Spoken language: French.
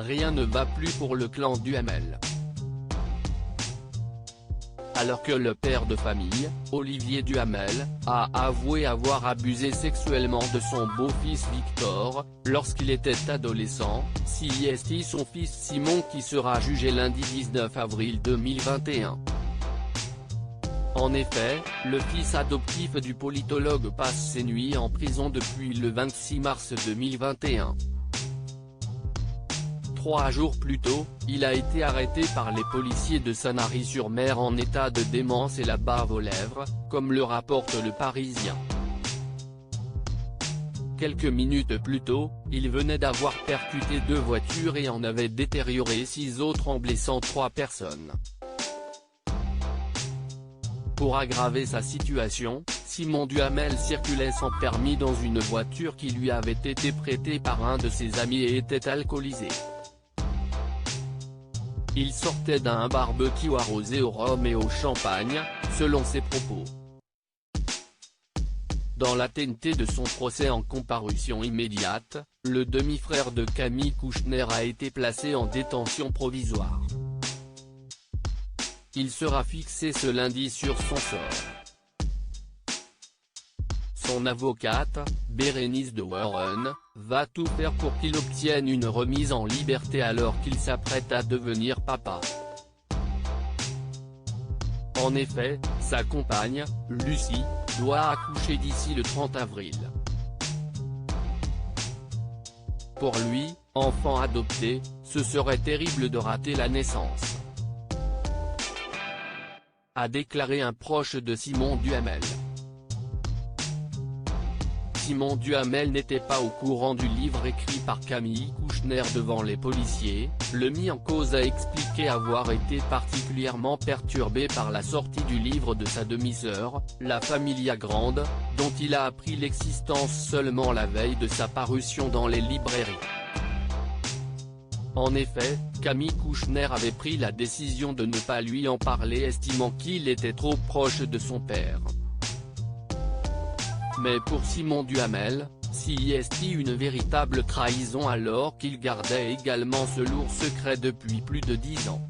rien ne va plus pour le clan Duhamel. Alors que le père de famille, Olivier Duhamel, a avoué avoir abusé sexuellement de son beau-fils Victor, lorsqu'il était adolescent, c'est son fils Simon qui sera jugé lundi 19 avril 2021. En effet, le fils adoptif du politologue passe ses nuits en prison depuis le 26 mars 2021. 3 jours plus tôt, il a été arrêté par les policiers de Sanary-sur-Mer en état de démence et la bave aux lèvres, comme le rapporte Le Parisien. Quelques minutes plus tôt, il venait d'avoir percuté 2 voitures et en avait détérioré 6 autres en blessant 3 personnes. Pour aggraver sa situation, Simon Duhamel circulait sans permis dans une voiture qui lui avait été prêtée par un de ses amis et était alcoolisé. Il sortait d'un barbecue arrosé au rhum et au champagne, selon ses propos. Dans la TNT de son procès en comparution immédiate, le demi-frère de Camille Kouchner a été placé en détention provisoire. Il sera fixé ce lundi sur son sort. Son avocate, Bérénice de Warren, va tout faire pour qu'il obtienne une remise en liberté alors qu'il s'apprête à devenir papa. En effet, sa compagne, Lucie, doit accoucher d'ici le 30 avril. Pour lui, enfant adopté, ce serait terrible de rater la naissance, a déclaré un proche de Simon Duhamel. Simon Duhamel n'était pas au courant du livre écrit par Camille Kouchner devant les policiers. Le mis en cause a expliqué avoir été particulièrement perturbé par la sortie du livre de sa demi-sœur, La Familia Grande, dont il a appris l'existence seulement la veille de sa parution dans les librairies. En effet, Camille Kouchner avait pris la décision de ne pas lui en parler estimant qu'il était trop proche de son père. Mais pour Simon Duhamel, c'est une véritable trahison alors qu'il gardait également ce lourd secret depuis plus de 10 ans.